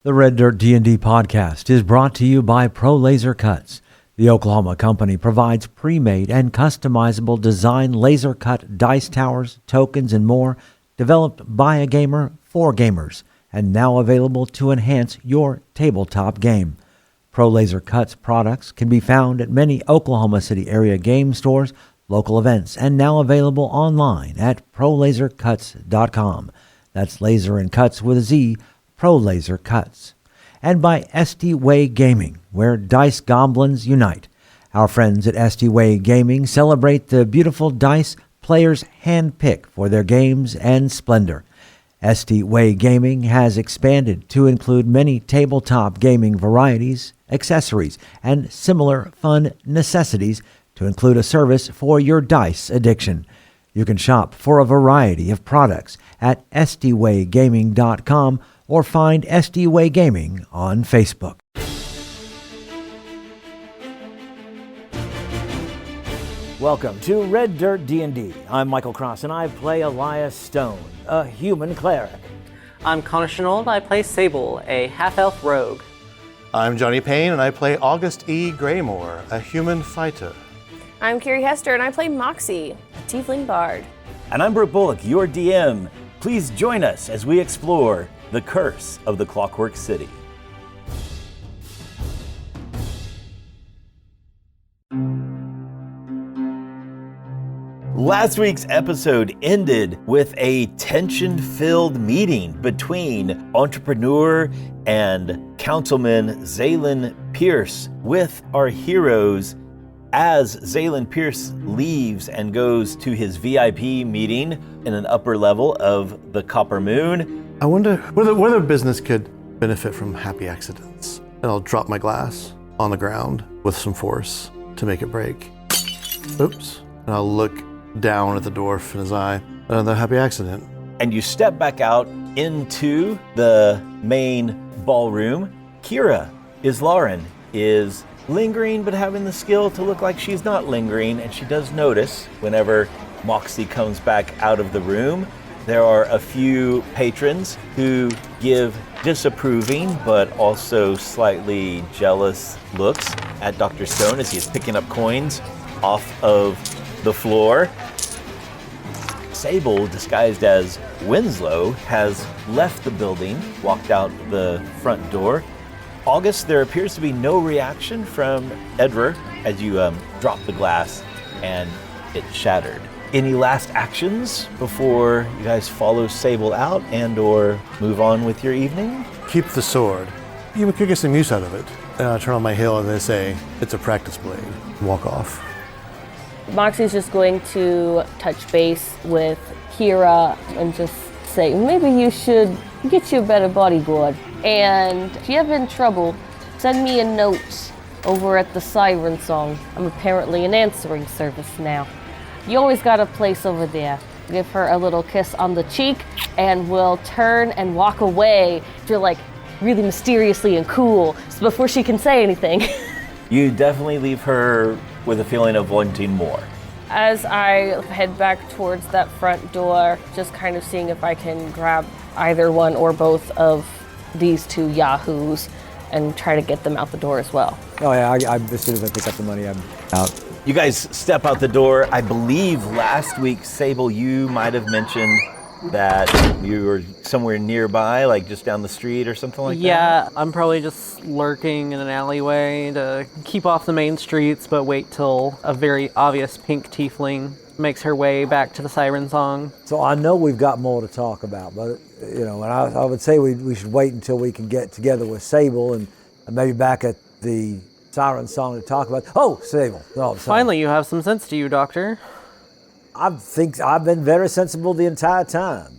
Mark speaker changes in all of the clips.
Speaker 1: The Red Dirt D&D podcast is brought to you by Pro Laser Cuts. The Oklahoma company provides pre-made and customizable design laser cut dice towers, tokens, and more, developed by a gamer for gamers, and now available to enhance your tabletop game. Pro Laser Cuts products can be found at many Oklahoma City area game stores, local events, and now available online at prolasercuts.com. That's laser and cuts with a Z, Pro Laser Cuts. And by SD Way Gaming, where dice goblins unite. Our friends at SD Way Gaming celebrate the beautiful dice players handpick for their games and splendor. SD Way Gaming has expanded to include many tabletop gaming varieties, accessories, and similar fun necessities to include a service for your dice addiction. You can shop for a variety of products at sdwaygaming.com or find SD Way Gaming on Facebook. Welcome to Red Dirt D&D. I'm Michael Cross, and I play Elias Stone, a human cleric.
Speaker 2: I'm Connor Shenold. I play Sable, a half-elf rogue.
Speaker 3: I'm Johnny Payne, and I play August E. Graymore, a human fighter.
Speaker 4: I'm Carrie Hester, and I play Moxie, a tiefling bard.
Speaker 5: And I'm Brooke Bullock, your DM. Please join us as we explore the curse of the Clockwork City. Last week's episode ended with a tension-filled meeting between entrepreneur and councilman Zaylin Pierce with our heroes as Zaylin Pierce leaves and goes to his VIP meeting in an upper level of the Copper Moon.
Speaker 3: I wonder whether business could benefit from happy accidents. And I'll drop my glass on the ground with some force to make it break. Oops. And I'll look down at the dwarf in his eye. Another happy accident.
Speaker 5: And you step back out into the main ballroom. Kira Lauren is lingering, but having the skill to look like she's not lingering, and she does notice whenever Moxie comes back out of the room. There are a few patrons who give disapproving but also slightly jealous looks at Dr. Stone as he is picking up coins off of the floor. Sable, disguised as Winslow, has left the building, walked out the front door. August, there appears to be no reaction from Edward as you drop the glass and it shattered. Any last actions before you guys follow Sable out and or move on with your evening?
Speaker 3: Keep the sword. You could get some use out of it. Turn on my heel and they say, it's a practice blade. Walk off.
Speaker 4: Moxie's just going to touch base with Kira and just say, maybe you should get you a better bodyguard. And if you have in trouble, send me a note over at the Siren Song. I'm apparently an answering service now. You always got a place over there. Give her a little kiss on the cheek and we'll turn and walk away. Feel like really mysteriously and cool before she can say anything.
Speaker 5: You definitely leave her with a feeling of wanting more.
Speaker 4: As I head back towards that front door, just kind of seeing if I can grab either one or both of these two yahoos and try to get them out the door as well.
Speaker 1: Oh yeah, as soon as I pick up the money, I'm out.
Speaker 5: You guys step out the door. I believe last week, Sable, you might have mentioned that you were somewhere nearby, like just down the street or something like that?
Speaker 2: Yeah, I'm probably just lurking in an alleyway to keep off the main streets, but wait till a very obvious pink tiefling makes her way back to the Siren Song.
Speaker 1: So I know we've got more to talk about, but and I would say we should wait until we can get together with Sable and maybe back at the Siren Song to talk about. Oh, Sable. Oh,
Speaker 2: finally, you have some sense to you, Doctor.
Speaker 1: I think I've been very sensible the entire time.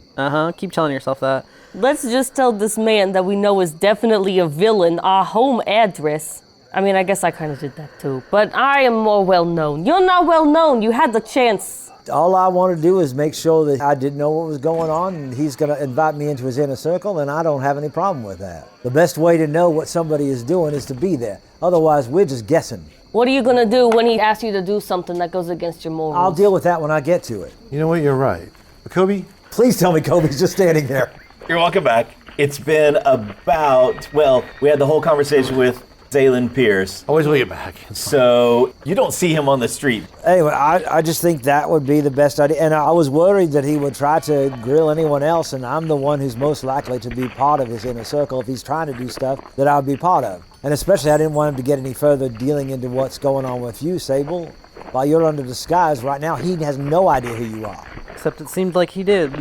Speaker 2: Keep telling yourself that.
Speaker 4: Let's just tell this man that we know is definitely a villain our home address. I mean, I guess I kind of did that too, but I am more well-known. You're not well-known. You had the chance.
Speaker 1: All I want to do is make sure that I didn't know what was going on, and he's going to invite me into his inner circle, and I don't have any problem with that. The best way to know what somebody is doing is to be there. Otherwise, we're just guessing.
Speaker 4: What are you going to do when he asks you to do something that goes against your morals?
Speaker 1: I'll deal with that when I get to it.
Speaker 3: You know what? You're right. But Kobe?
Speaker 1: Please tell me Kobe's just standing there.
Speaker 5: You're welcome back. It's been about, well, we had the whole conversation with Zaylen Pierce.
Speaker 3: Always will get back.
Speaker 5: So you don't see him on the street.
Speaker 1: Anyway, I just think that would be the best idea. And I was worried that he would try to grill anyone else, and I'm the one who's most likely to be part of his inner circle if he's trying to do stuff that I would be part of. And especially I didn't want him to get any further dealing into what's going on with you, Sable. While you're under disguise right now, he has no idea who you are.
Speaker 2: Except it seemed like he did.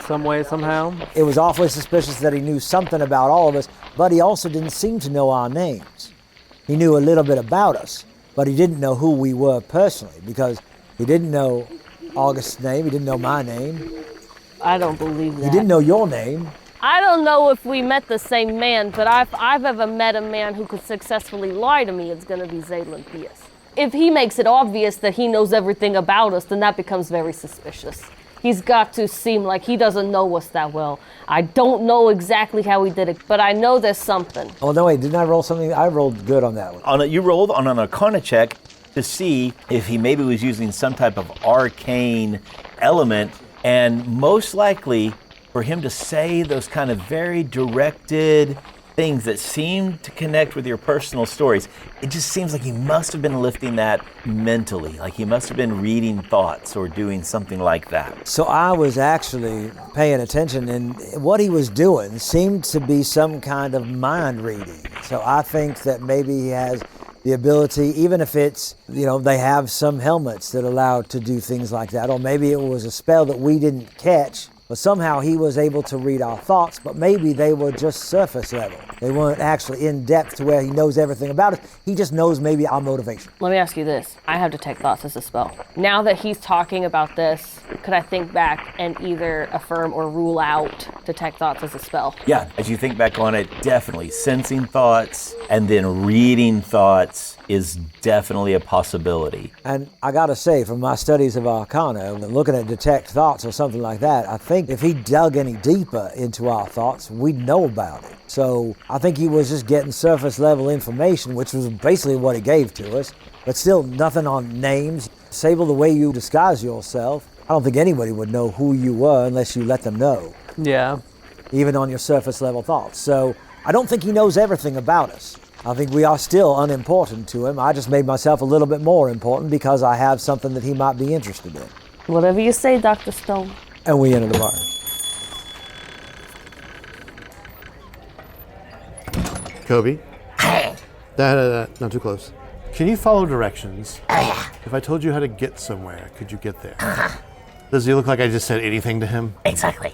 Speaker 2: Some way, somehow.
Speaker 1: It was awfully suspicious that he knew something about all of us, but he also didn't seem to know our names. He knew a little bit about us, but he didn't know who we were personally, because he didn't know August's name, he didn't know my name,
Speaker 4: I don't believe that.
Speaker 1: he didn't know your name.
Speaker 4: I don't know if we met the same man, but if I've ever met a man who could successfully lie to me, it's going to be Zaylen Pierce. If he makes it obvious that he knows everything about us, then that becomes very suspicious. He's got to seem like he doesn't know us that well. I don't know exactly how he did it, but I know there's something.
Speaker 1: Oh, no, wait, didn't I roll something? I rolled good on that one.
Speaker 5: You rolled on an Arcana check to see if he maybe was using some type of arcane element, and most likely for him to say those kind of very directed things that seem to connect with your personal stories, it just seems like he must have been lifting that mentally, like he must have been reading thoughts or doing something like that.
Speaker 1: So I was actually paying attention, and what he was doing seemed to be some kind of mind reading. So I think that maybe he has the ability, even if it's, they have some helmets that allow to do things like that, or maybe it was a spell that we didn't catch, but somehow he was able to read our thoughts, but maybe they were just surface level. They weren't actually in depth to where he knows everything about us. He just knows maybe our motivation.
Speaker 4: Let me ask you this. I have Detect Thoughts as a spell. Now that he's talking about this, could I think back and either affirm or rule out Detect Thoughts as a spell?
Speaker 5: Yeah, as you think back on it, definitely sensing thoughts and then reading thoughts is definitely a possibility.
Speaker 1: And I gotta say, from my studies of Arcana, looking at Detect Thoughts or something like that, I think if he dug any deeper into our thoughts, we'd know about it. So I think he was just getting surface level information, which was basically what he gave to us, but still nothing on names. Sable, the way you disguise yourself, I don't think anybody would know who you were unless you let them know.
Speaker 2: Yeah.
Speaker 1: Even on your surface level thoughts. So I don't think he knows everything about us. I think we are still unimportant to him. I just made myself a little bit more important because I have something that he might be interested in.
Speaker 4: Whatever you say, Dr. Stone.
Speaker 1: And we enter the bar.
Speaker 3: Kobe. Not too close. Can you follow directions? If I told you how to get somewhere, could you get there? Does he look like I just said anything to him?
Speaker 5: Exactly.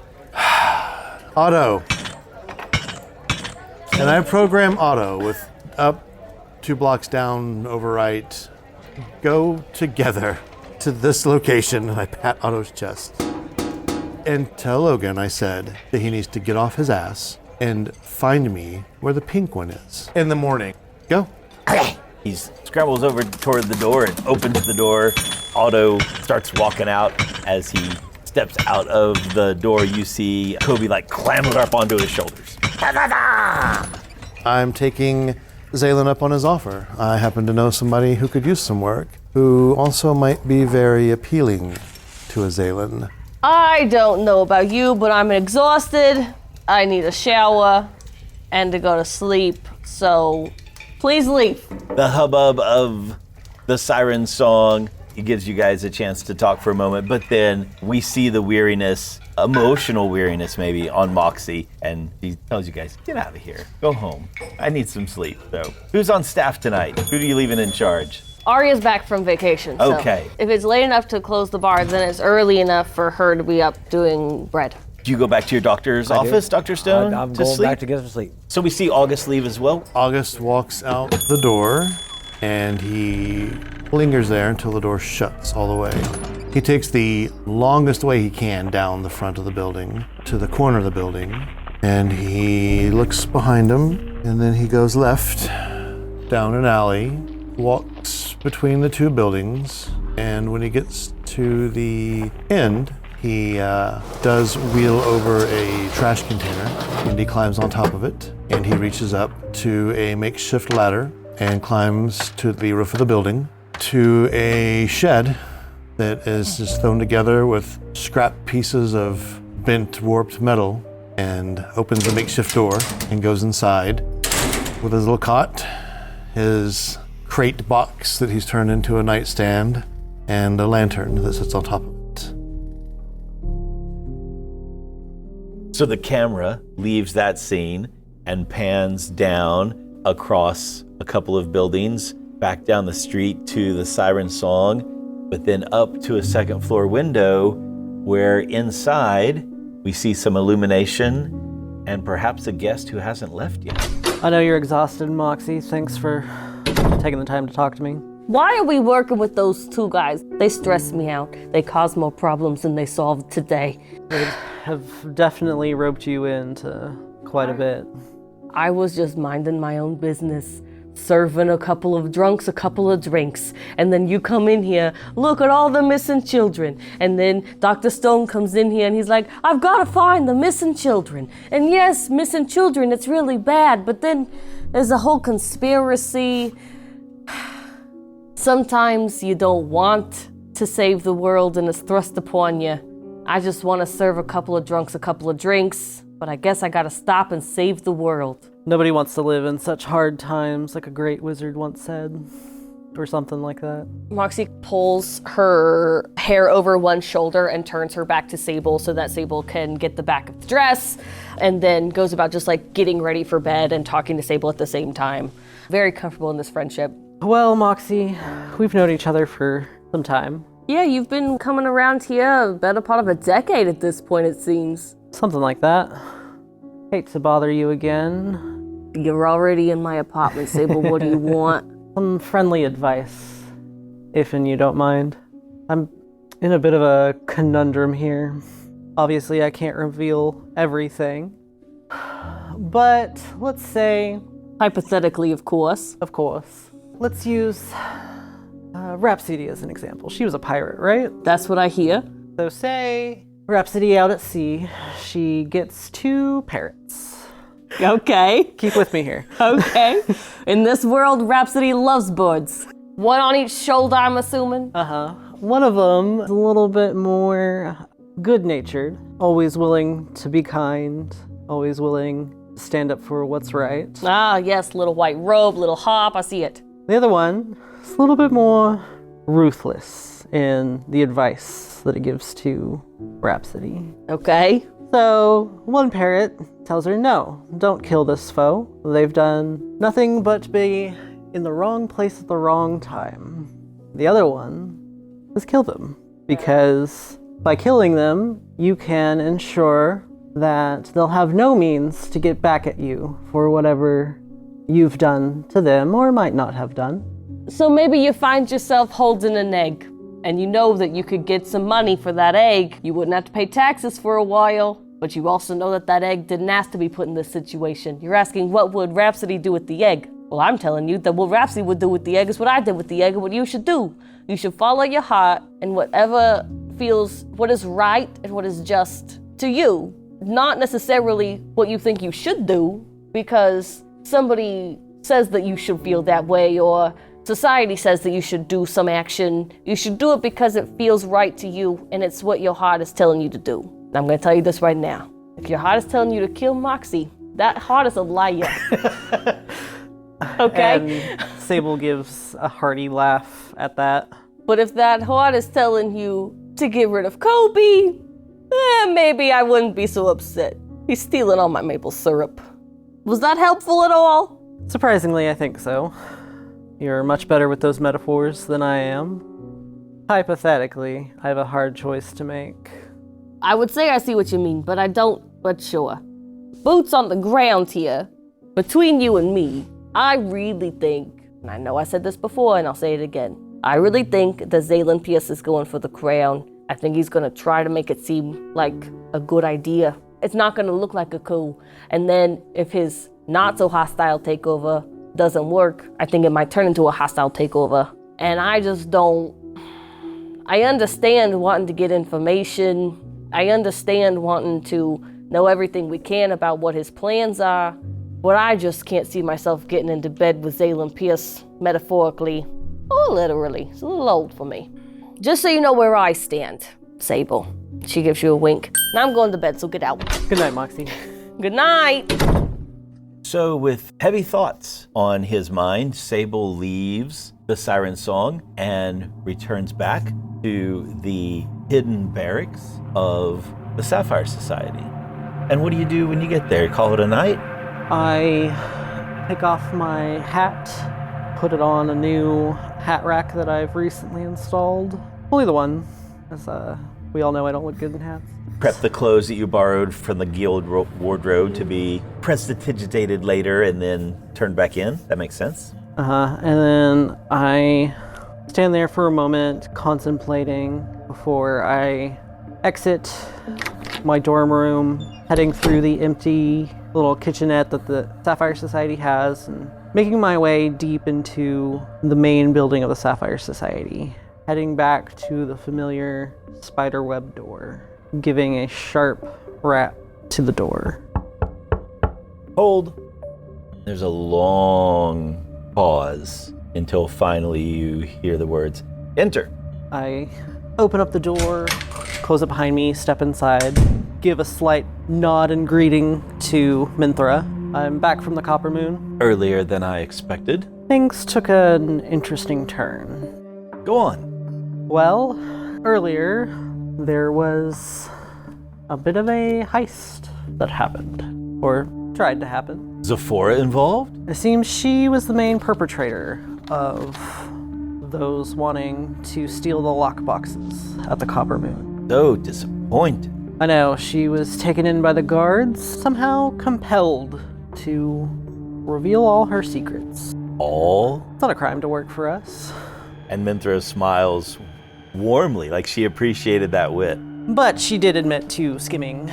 Speaker 3: Otto. And I program Otto with up, 2 blocks down, overwrite. Go together to this location. I pat Otto's chest. And tell Logan I said that he needs to get off his ass and find me where the pink one is. In the morning. Go.
Speaker 5: Okay. He scrambles over toward the door and opens the door. Otto starts walking out. As he steps out of the door, you see Kobe clamber up onto his shoulders.
Speaker 3: I'm taking Zaylen up on his offer. I happen to know somebody who could use some work, who also might be very appealing to a Zaylen.
Speaker 4: I don't know about you, but I'm exhausted. I need a shower and to go to sleep, so please leave.
Speaker 5: The hubbub of the siren song, it gives you guys a chance to talk for a moment, but then we see the weariness, emotional weariness maybe, on Moxie, and he tells you guys, get out of here, go home. I need some sleep. So who's on staff tonight? Who are you leaving in charge?
Speaker 4: Arya's back from vacation, so
Speaker 5: Okay.
Speaker 4: if it's late enough to close the bar, then it's early enough for her to be up doing bread.
Speaker 5: Do you go back to your doctor's office, Dr. Stone,
Speaker 1: I'm
Speaker 5: to
Speaker 1: going
Speaker 5: sleep?
Speaker 1: back to get some sleep.
Speaker 5: So we see August leave as well.
Speaker 3: August walks out the door and he lingers there until the door shuts all the way. He takes the longest way he can down the front of the building to the corner of the building, and he looks behind him, and then he goes left down an alley, walks between the 2 buildings, and when he gets to the end, he does wheel over a trash container, and he climbs on top of it, and he reaches up to a makeshift ladder and climbs to the roof of the building to a shed that is just thrown together with scrap pieces of bent, warped metal. and opens a makeshift door and goes inside with his little cot, his crate box that he's turned into a nightstand, and a lantern that sits on top of it.
Speaker 5: So the camera leaves that scene and pans down across a couple of buildings, back down the street to the siren song, but then up to a second floor window where inside we see some illumination and perhaps a guest who hasn't left yet.
Speaker 2: I know you're exhausted, Moxie. Thanks for taking the time to talk to me.
Speaker 4: Why are we working with those two guys? They stress me out. They cause more problems than they solved today.
Speaker 2: They have definitely roped you into quite a bit.
Speaker 4: I was just minding my own business, serving a couple of drunks a couple of drinks, and then you come in here, look at all the missing children, and then Dr. Stone comes in here and he's like, I've got to find the missing children. And yes, missing children, it's really bad, but then there's a whole conspiracy. Sometimes you don't want to save the world and it's thrust upon you. I just want to serve a couple of drunks a couple of drinks, but I guess I gotta stop and save the world.
Speaker 2: Nobody wants to live in such hard times, like a great wizard once said, or something like that.
Speaker 4: Moxie pulls her hair over one shoulder and turns her back to Sable so that Sable can get the back of the dress, and then goes about just like getting ready for bed and talking to Sable at the same time. Very comfortable in this friendship.
Speaker 2: Well, Moxie, we've known each other for some time.
Speaker 4: Yeah, you've been coming around here a better part of a decade at this point, it seems.
Speaker 2: Something like that. Hate to bother you again.
Speaker 4: You're already in my apartment, Sable. What do you want?
Speaker 2: Some friendly advice, if you don't mind. I'm in a bit of a conundrum here. Obviously, I can't reveal everything. But let's say...
Speaker 4: Hypothetically, of course.
Speaker 2: Of course. Let's use Rhapsody as an example. She was a pirate, right?
Speaker 4: That's what I hear.
Speaker 2: So say Rhapsody out at sea, she gets 2 parrots.
Speaker 4: Okay.
Speaker 2: Keep with me here.
Speaker 4: Okay. In this world, Rhapsody loves birds. One on each shoulder, I'm assuming?
Speaker 2: Uh-huh. One of them is a little bit more good-natured, always willing to be kind, always willing to stand up for what's right.
Speaker 4: Ah, yes, little white robe, little hop, I see it.
Speaker 2: The other one is a little bit more ruthless in the advice that it gives to Rhapsody.
Speaker 4: Okay.
Speaker 2: So, one parrot tells her, no, don't kill this foe. They've done nothing but be in the wrong place at the wrong time. The other one is kill them, because by killing them, you can ensure that they'll have no means to get back at you for whatever you've done to them or might not have done.
Speaker 4: So maybe you find yourself holding an egg, and you know that you could get some money for that egg. You wouldn't have to pay taxes for a while, but you also know that that egg didn't ask to be put in this situation. You're asking, what would Rhapsody do with the egg? Well, I'm telling you that what Rhapsody would do with the egg is what I did with the egg and what you should do. You should follow your heart and whatever feels what is right and what is just to you. Not necessarily what you think you should do because somebody says that you should feel that way or society says that you should do some action. You should do it because it feels right to you and it's what your heart is telling you to do. I'm going to tell you this right now. If your heart is telling you to kill Moxie, that heart is a liar. Okay?
Speaker 2: And Sable gives a hearty laugh at that.
Speaker 4: But if that heart is telling you to get rid of Kobe, maybe I wouldn't be so upset. He's stealing all my maple syrup. Was that helpful at all?
Speaker 2: Surprisingly, I think so. You're much better with those metaphors than I am. Hypothetically, I have a hard choice to make.
Speaker 4: I would say I see what you mean, but I don't, but sure. Boots on the ground here. Between you and me, I really think, and I know I said this before and I'll say it again, I really think that Zaylen Pierce is going for the crown. I think he's going to try to make it seem like a good idea. It's not going to look like a coup. And then if his not so hostile takeover doesn't work, I think it might turn into a hostile takeover. And I just don't... I understand wanting to get information. I understand wanting to know everything we can about what his plans are. But I just can't see myself getting into bed with Zaylen Pierce, metaphorically or literally. It's a little old for me. Just so you know where I stand, Sable. She gives you a wink. Now I'm going to bed, so get out.
Speaker 2: Good night, Moxie.
Speaker 4: Good night.
Speaker 5: So, with heavy thoughts on his mind, Sable leaves the siren song and returns back to the hidden barracks of the Sapphire Society. And what do you do when you get there? Call it a night?
Speaker 2: I take off my hat, put it on a new hat rack that I've recently installed. Only the one, as we all know I don't look good in hats.
Speaker 5: Prep the clothes that you borrowed from the guild wardrobe to be prestidigitated later and then turned back in. That makes sense.
Speaker 2: And then I stand there for a moment, contemplating before I exit my dorm room, heading through the empty little kitchenette that the Sapphire Society has, and making my way deep into the main building of the Sapphire Society, heading back to the familiar spiderweb door, giving a sharp rap to the door.
Speaker 5: Hold. There's a long pause until finally you hear the words, enter.
Speaker 2: I open up the door, close it behind me, step inside, give a slight nod and greeting to Minthra. I'm back from the Copper Moon.
Speaker 5: Earlier than I expected.
Speaker 2: Things took an interesting turn.
Speaker 5: Go on.
Speaker 2: Well, earlier there was a bit of a heist that happened, or tried to happen.
Speaker 5: Zephora involved?
Speaker 2: It seems she was the main perpetrator of those wanting to steal the lockboxes at the Copper Moon.
Speaker 5: So disappointed.
Speaker 2: I know, she was taken in by the guards, somehow compelled to reveal all her secrets.
Speaker 5: All?
Speaker 2: It's not a crime to work for us.
Speaker 5: And Minthra smiles warmly, like she appreciated that wit.
Speaker 2: But she did admit to skimming.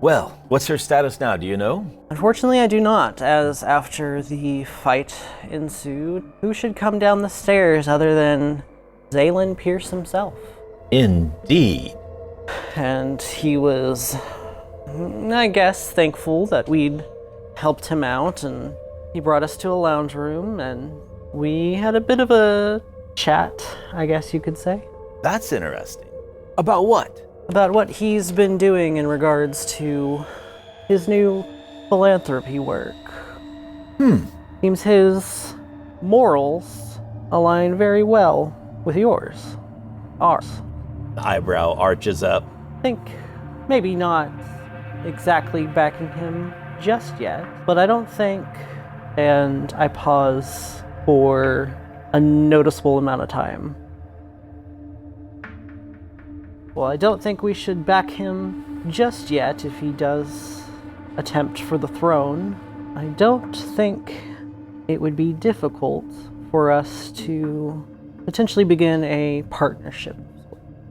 Speaker 5: Well, what's her status now, do you know?
Speaker 2: Unfortunately, I do not, as after the fight ensued, who should come down the stairs other than Zaylen Pierce himself?
Speaker 5: Indeed.
Speaker 2: And he was, I guess, thankful that we'd helped him out, and he brought us to a lounge room, and we had a bit of a chat, I guess you could say.
Speaker 5: That's interesting. About what?
Speaker 2: About what he's been doing in regards to his new philanthropy work. Seems his morals align very well with yours. Ours.
Speaker 5: Eyebrow arches up.
Speaker 2: I think maybe not exactly backing him just yet, but I don't think, and I pause for a noticeable amount of time. Well, I don't think we should back him just yet if he does attempt for the throne. I don't think it would be difficult for us to potentially begin a partnership.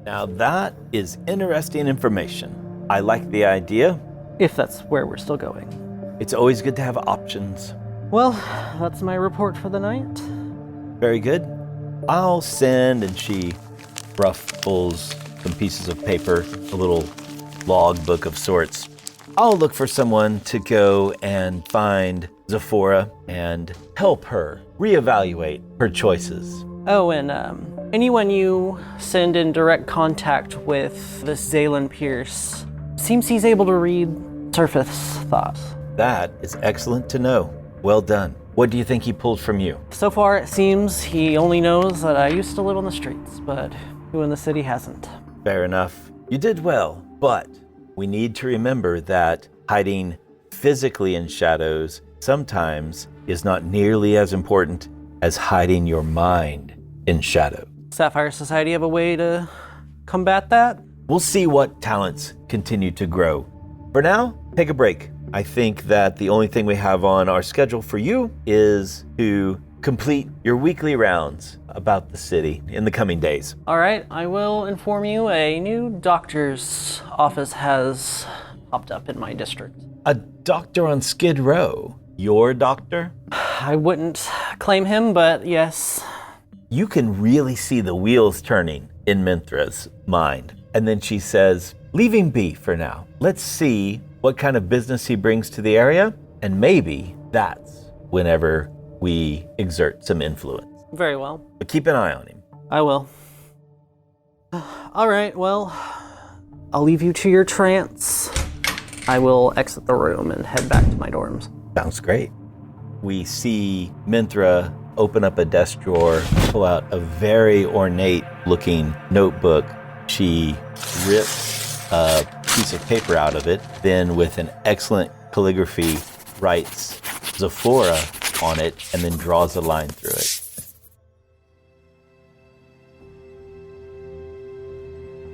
Speaker 5: Now that is interesting information. I like the idea.
Speaker 2: If that's where we're still going.
Speaker 5: It's always good to have options.
Speaker 2: Well, that's my report for the night.
Speaker 5: Very good. I'll send, and she ruffles some pieces of paper, a little log book of sorts. I'll look for someone to go and find Zephora and help her reevaluate her choices.
Speaker 2: Oh, and anyone you send in direct contact with this Zaylen Pierce, seems he's able to read surface thoughts.
Speaker 5: That is excellent to know. Well done. What do you think he pulled from you?
Speaker 2: So far, it seems he only knows that I used to live on the streets, but who in the city hasn't?
Speaker 5: Fair enough. You did well, but we need to remember that hiding physically in shadows sometimes is not nearly as important as hiding your mind in shadow.
Speaker 2: Sapphire Society have a way to combat that?
Speaker 5: We'll see what talents continue to grow. For now, take a break. I think that the only thing we have on our schedule for you is to complete your weekly rounds about the city in the coming days.
Speaker 2: All right, I will inform you a new doctor's office has popped up in my district.
Speaker 5: A doctor on Skid Row. Your doctor?
Speaker 2: I wouldn't claim him, but yes.
Speaker 5: You can really see the wheels turning in Minthra's mind. And then she says, leave him be for now. Let's see what kind of business he brings to the area, and maybe that's whenever we exert some influence.
Speaker 2: Very well.
Speaker 5: But keep an eye on him.
Speaker 2: I will. All right, well, I'll leave you to your trance. I will exit the room and head back to my dorms.
Speaker 5: Sounds great. We see Minthra open up a desk drawer, pull out a very ornate looking notebook. She rips a piece of paper out of it, then with an excellent calligraphy writes Zephora on it and then draws a line through it.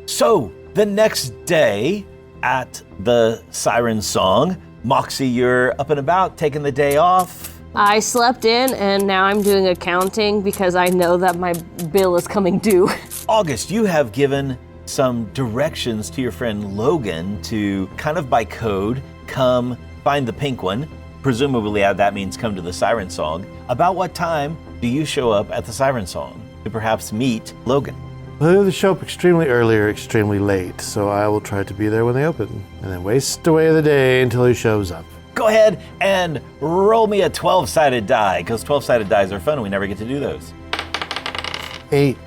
Speaker 5: So the next day at the Siren Song, Moxie, you're up and about, taking the day off.
Speaker 4: I slept in and now I'm doing accounting because I know that my bill is coming due.
Speaker 5: August, you have given some directions to your friend Logan to kind of by code come find the pink one. Presumably that means come to the Siren Song. About what time do you show up at the Siren Song to perhaps meet Logan?
Speaker 3: Well, they show up extremely early or extremely late, so I will try to be there when they open, and then waste away the day until he shows up.
Speaker 5: Go ahead and roll me a 12-sided die, because 12-sided dice are fun. We never get to do those.
Speaker 3: 8.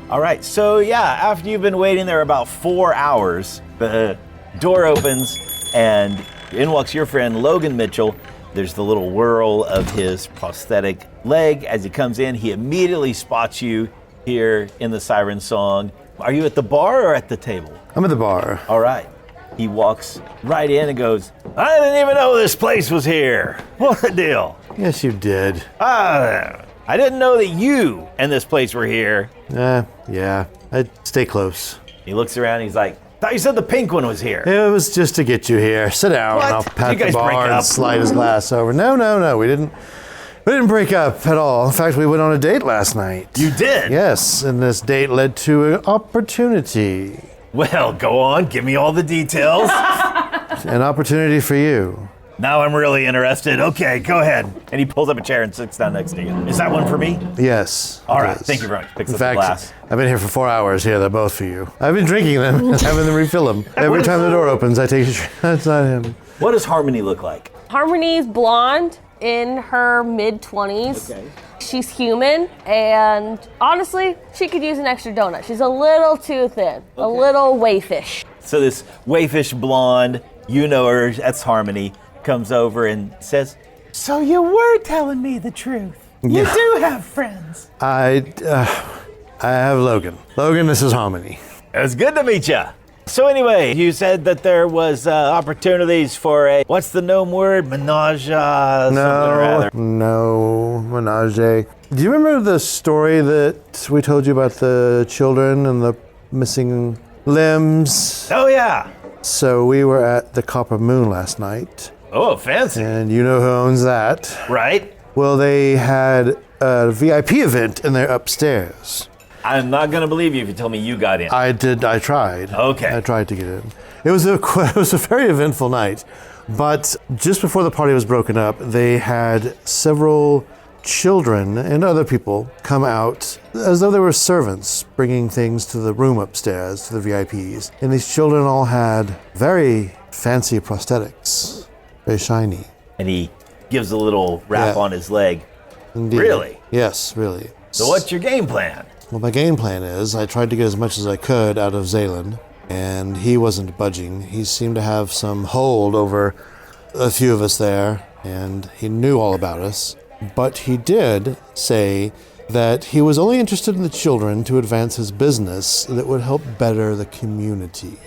Speaker 5: All right, so yeah, after you've been waiting there about 4 hours, the door opens and in walks your friend Logan Mitchell. There's the little whirl of his prosthetic leg. As he comes in, he immediately spots you here in the Siren Song. Are you at the bar or at the table?
Speaker 3: I'm at the bar.
Speaker 5: All right. He walks right in and goes, I didn't even know this place was here. What a deal.
Speaker 3: Yes, you did.
Speaker 5: I didn't know that you and this place were here.
Speaker 3: Yeah. I'd stay close.
Speaker 5: He looks around and he's like, thought you said the pink one was here.
Speaker 3: It was just to get you here. Sit down.
Speaker 5: What?
Speaker 3: I'll
Speaker 5: Did
Speaker 3: pat
Speaker 5: you
Speaker 3: the
Speaker 5: guys break
Speaker 3: bar
Speaker 5: up?
Speaker 3: and slide his glass over. No. We didn't break up at all. In fact, we went on a date last night.
Speaker 5: You did?
Speaker 3: Yes, and this date led to an opportunity.
Speaker 5: Well, go on. Give me all the details.
Speaker 3: An opportunity for you.
Speaker 5: Now I'm really interested. Okay, go ahead. And he pulls up a chair and sits down next to you. Is that one for me?
Speaker 3: Yes.
Speaker 5: All
Speaker 3: it
Speaker 5: right.
Speaker 3: is.
Speaker 5: Thank you very much. Picks
Speaker 3: In
Speaker 5: up the
Speaker 3: fact,
Speaker 5: glass.
Speaker 3: I've been here for 4 hours. Here, they're both for you. I've been drinking them and having them refill them. Every time the door opens, I take a drink. That's not him.
Speaker 5: What does Harmony look like?
Speaker 4: Harmony's blonde, in her mid-20s.
Speaker 5: Okay.
Speaker 4: She's human, and honestly, she could use an extra donut. She's a little too thin, a little wayfish.
Speaker 5: So this wayfish blonde, you know her, that's Harmony, comes over and says, so you were telling me the truth. You
Speaker 3: Yeah.
Speaker 5: do have friends.
Speaker 3: I have Logan. Logan, this is Harmony.
Speaker 5: It was good to meet you. So anyway, you said that there was opportunities for a, what's the gnome word? Menage, something or other.
Speaker 3: No, menage. Do you remember the story that we told you about the children and the missing limbs?
Speaker 5: Oh yeah.
Speaker 3: So we were at the Copper Moon last night,
Speaker 5: Oh, fancy.
Speaker 3: and you know who owns that.
Speaker 5: Right?
Speaker 3: Well, they had a VIP event in there upstairs.
Speaker 5: I'm not going to believe you if you tell me you got in.
Speaker 3: I tried.
Speaker 5: Okay.
Speaker 3: I tried to get in. It was a very eventful night, but just before the party was broken up, they had several children and other people come out as though they were servants bringing things to the room upstairs to the VIPs. And these children all had very fancy prosthetics, very shiny.
Speaker 5: And he gives a little rap
Speaker 3: Yeah.
Speaker 5: on his leg.
Speaker 3: Indeed.
Speaker 5: Really?
Speaker 3: Yes, really.
Speaker 5: So what's your game plan?
Speaker 3: Well, my game plan is I tried to get as much as I could out of Zaylan, and he wasn't budging. He seemed to have some hold over a few of us there, and he knew all about us. But he did say that he was only interested in the children to advance his business that would help better the community.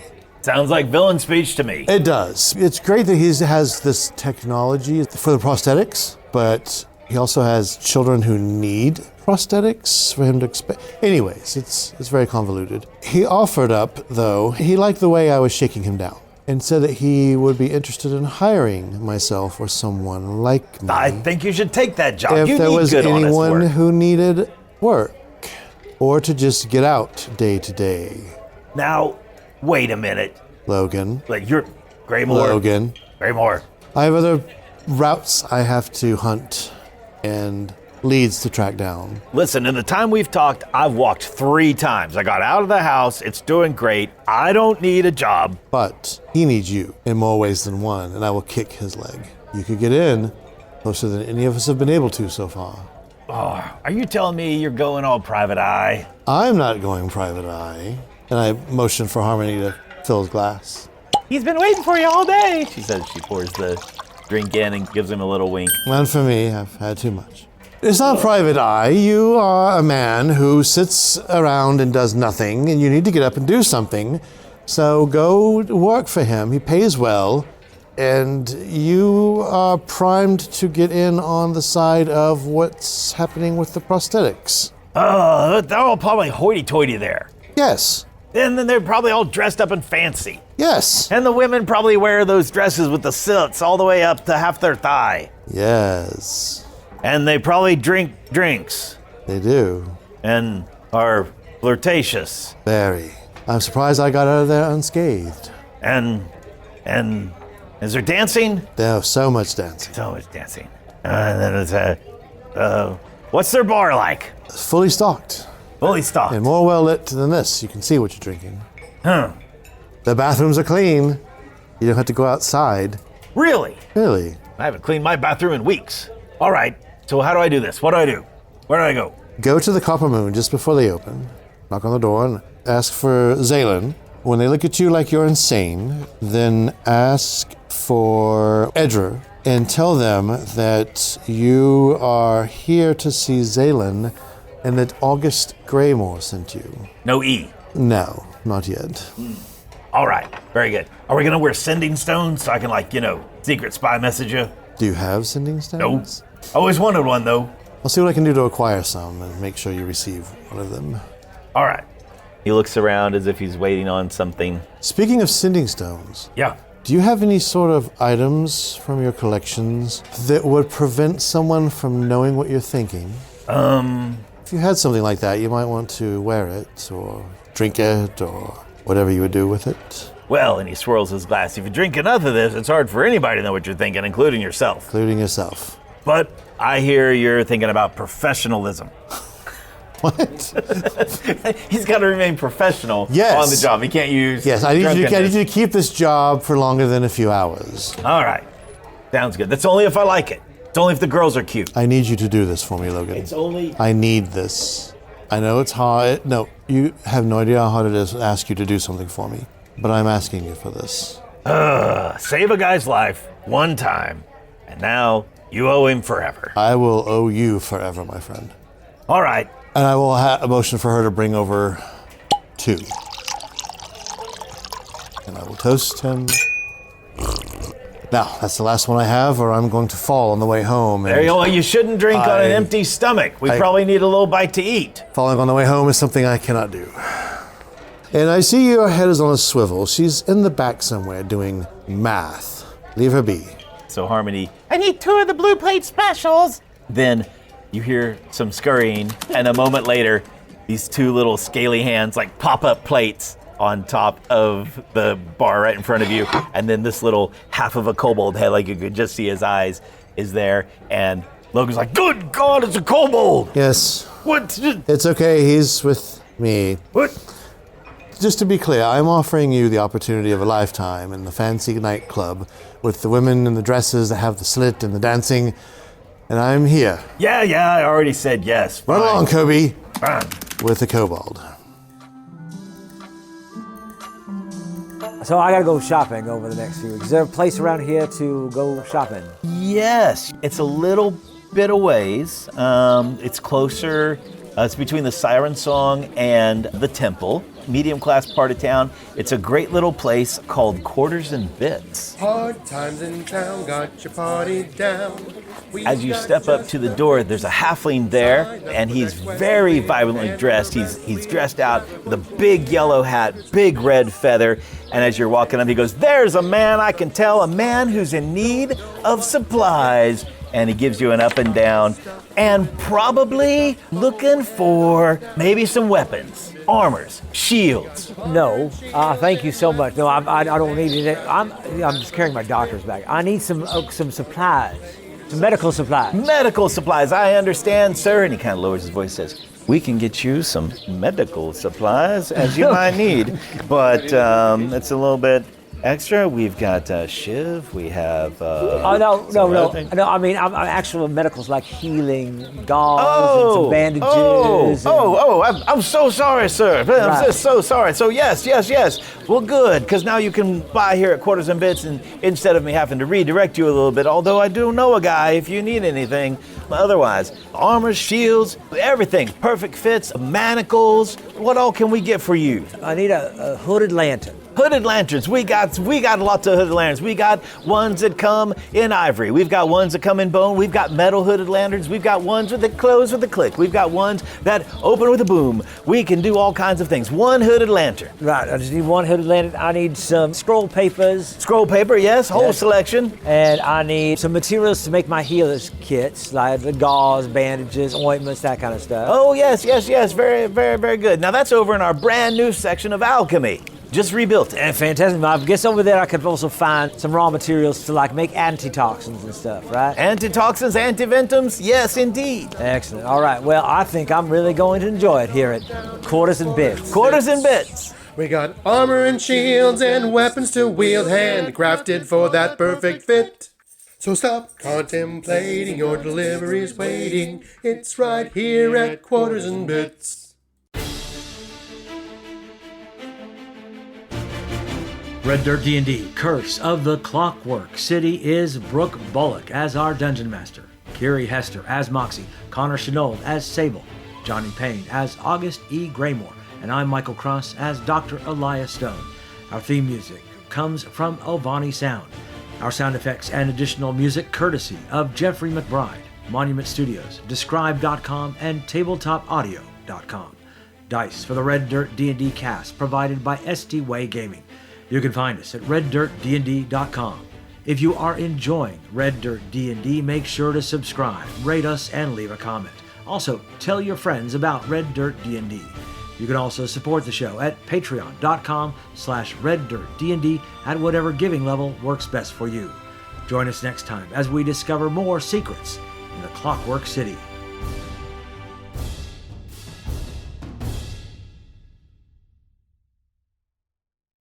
Speaker 5: Sounds like villain speech to me.
Speaker 3: It does. It's great that he has this technology for the prosthetics, but he also has children who need prosthetics for him to expect. Anyways, it's very convoluted. He offered up, though, he liked the way I was shaking him down and said that he would be interested in hiring myself or someone like me
Speaker 5: I think you should take that job.
Speaker 3: if
Speaker 5: You
Speaker 3: there
Speaker 5: need
Speaker 3: was
Speaker 5: good, honest
Speaker 3: anyone
Speaker 5: work.
Speaker 3: who needed work or to just get out day to day.
Speaker 5: Now, wait a minute.
Speaker 3: Logan.
Speaker 5: Like you're Graymore.
Speaker 3: Logan.
Speaker 5: Graymore.
Speaker 3: I have other routes I have to hunt and leads to track down.
Speaker 5: Listen, in the time we've talked, I've walked 3 times. I got out of the house. It's doing great. I don't need a job.
Speaker 3: But he needs you in more ways than one, and I will kick his leg. You could get in closer than any of us have been able to so far.
Speaker 5: Oh, are you telling me you're going all private eye?
Speaker 3: I'm not going private eye. And I motioned for Harmony to fill his glass.
Speaker 5: He's been waiting for you all day, she says. She pours the drink in and gives him a little wink.
Speaker 3: None for me. I've had too much. It's not private eye. You are a man who sits around and does nothing, and you need to get up and do something. So go work for him. He pays well, and you are primed to get in on the side of what's happening with the prosthetics.
Speaker 5: Oh, they're all probably hoity-toity there.
Speaker 3: Yes.
Speaker 5: And then they're probably all dressed up and fancy.
Speaker 3: Yes.
Speaker 5: And the women probably wear those dresses with the slits all the way up to half their thigh.
Speaker 3: Yes.
Speaker 5: And they probably drink drinks.
Speaker 3: They do.
Speaker 5: And are flirtatious.
Speaker 3: Very. I'm surprised I got out of there unscathed.
Speaker 5: And is there dancing?
Speaker 3: There's so much dancing.
Speaker 5: So much dancing. And then it's what's their bar like?
Speaker 3: It's fully stocked.
Speaker 5: Fully stocked.
Speaker 3: And more well lit than this. You can see what you're drinking.
Speaker 5: Huh.
Speaker 3: The bathrooms are clean. You don't have to go outside.
Speaker 5: Really?
Speaker 3: Really?
Speaker 5: I haven't cleaned my bathroom in weeks. All right, so how do I do this? What do I do? Where do I go?
Speaker 3: Go to the Copper Moon just before they open. Knock on the door and ask for Zaylen. When they look at you like you're insane, then ask for Edra and tell them that you are here to see Zaylen and that August Graymore sent you.
Speaker 5: No E.
Speaker 3: No, not yet.
Speaker 5: All right, very good. Are we gonna wear sending stones so I can, secret spy message you?
Speaker 3: Do you have sending
Speaker 5: No.
Speaker 3: stones?
Speaker 5: I always wanted one though.
Speaker 3: I'll see what I can do to acquire some and make sure you receive one of them.
Speaker 5: All right. He looks around as if he's waiting on something.
Speaker 3: Speaking of sending stones,
Speaker 5: Yeah.
Speaker 3: do you have any sort of items from your collections that would prevent someone from knowing what you're thinking? If you had something like that, you might want to wear it or drink it or whatever you would do with it,
Speaker 5: Well, and he swirls his glass. If you drink enough of this, it's hard for anybody to know what you're thinking, including yourself.
Speaker 3: including yourself.
Speaker 5: But I hear you're thinking about professionalism.
Speaker 3: What?
Speaker 5: He's got to remain professional
Speaker 3: Yes.
Speaker 5: on the job. He can't use
Speaker 3: Yes, I need you
Speaker 5: drunkenness.
Speaker 3: to keep this job for longer than a few hours.
Speaker 5: All right. Sounds good. That's only if I like it. It's only if the girls are cute.
Speaker 3: I need you to do this for me, Logan.
Speaker 5: It's only...
Speaker 3: I need this. I know it's hard. No, you have no idea how hard it is to ask you to do something for me. But I'm asking you for this.
Speaker 5: Save a guy's life one time, and now you owe him forever.
Speaker 3: I will owe you forever, my friend.
Speaker 5: All right.
Speaker 3: And I will have a motion for her to bring over 2. And I will toast him. Now, that's the last one I have, or I'm going to fall on the way home.
Speaker 5: There you go. You shouldn't drink on an empty stomach. We probably need a little bite to eat.
Speaker 3: Falling on the way home is something I cannot do. And I see your head is on a swivel. She's in the back somewhere doing math. Leave her be.
Speaker 5: So Harmony, I need 2 of the blue plate specials. Then you hear some scurrying, and a moment later, these 2 little scaly hands like pop-up plates on top of the bar right in front of you, and then this little half of a kobold head, like you could just see his eyes, is there, and Logan's like, good God, it's a kobold!
Speaker 3: Yes,
Speaker 5: What?
Speaker 3: it's okay. He's with me.
Speaker 5: What?
Speaker 3: Just to be clear, I'm offering you the opportunity of a lifetime in the fancy nightclub with the women in the dresses that have the slit and the dancing, and I'm here.
Speaker 5: Yeah, I already said yes.
Speaker 3: Run
Speaker 5: Fine.
Speaker 3: along, Kobe,
Speaker 5: Fine.
Speaker 3: with the kobold.
Speaker 1: So I gotta go shopping over the next few weeks. Is there a place around here to go shopping?
Speaker 5: Yes, it's a little bit a ways. It's closer. It's between the Siren Song and the Temple, medium class part of town. It's a great little place called Quarters and Bits.
Speaker 6: Hard times in town, got your party down.
Speaker 5: As you step up to the door, there's a halfling there, and he's very vibrantly dressed. He's dressed out with a big yellow hat, big red feather, and as you're walking up, he goes, "There's a man I can tell, a man who's in need of supplies." And he gives you an up and down, and probably looking for maybe some weapons, armors, shields.
Speaker 1: No, thank you so much. No, I don't need it. I'm just carrying my doctor's bag. I need some supplies, some medical supplies.
Speaker 5: Medical supplies, I understand, sir. And he kind of lowers his voice and says, we can get you some medical supplies as you might need, but it's a little bit extra. We've got Shiv. We have.
Speaker 1: Oh no! I mean, I'm actual medicals like healing, gauze, and some bandages.
Speaker 5: I'm so sorry, sir. I'm
Speaker 1: Right.
Speaker 5: just so sorry. So yes. Well, good, because now you can buy here at Quarters and Bits, and instead of me having to redirect you a little bit, although I do know a guy if you need anything. Otherwise, armor, shields, everything, perfect fits, manacles. What all can we get for you?
Speaker 1: I need a hooded lantern.
Speaker 5: Hooded lanterns. We got lots of hooded lanterns. We got ones that come in ivory. We've got ones that come in bone. We've got metal hooded lanterns. We've got ones that close with a click. We've got ones that open with a boom. We can do all kinds of things. One hooded lantern.
Speaker 1: Right. I just need one hooded lantern. I need some scroll papers.
Speaker 5: Scroll paper, yes, whole
Speaker 1: Yes.
Speaker 5: selection.
Speaker 1: And I need some materials to make my healer's kits, like the gauze, bandages, ointments, that kind of stuff.
Speaker 5: Oh, yes. Very, very, very good. Now that's over in our brand new section of alchemy. Just rebuilt it.
Speaker 1: And fantastic. I guess over there I could also find some raw materials to like make antitoxins and stuff, right?
Speaker 5: Antitoxins, antiventums, yes, indeed.
Speaker 1: Excellent. All right. Well, I think I'm really going to enjoy it here at Quarters and Bits.
Speaker 5: Quarters and Bits.
Speaker 6: We got armor and shields and weapons to wield, handcrafted for that perfect fit. So stop contemplating, your delivery's waiting. It's right here at Quarters and Bits.
Speaker 1: Red Dirt D&D, Curse of the Clockwork City is Brooke Bullock as our Dungeon Master, Kiri Hester as Moxie, Connor Shenold as Sable, Johnny Payne as August E. Graymore, and I'm Michael Cross as Dr. Elias Stone. Our theme music comes from Ovani Sound. Our sound effects and additional music courtesy of Jeffrey McBride, Monument Studios, Describe.com, and TabletopAudio.com. Dice for the Red Dirt D&D cast provided by ST Way Gaming. You can find us at reddirtdnd.com. If you are enjoying Red Dirt D&D, make sure to subscribe, rate us, and leave a comment. Also, tell your friends about Red Dirt D&D. You can also support the show at patreon.com/reddirtdnd at whatever giving level works best for you. Join us next time as we discover more secrets in the Clockwork City.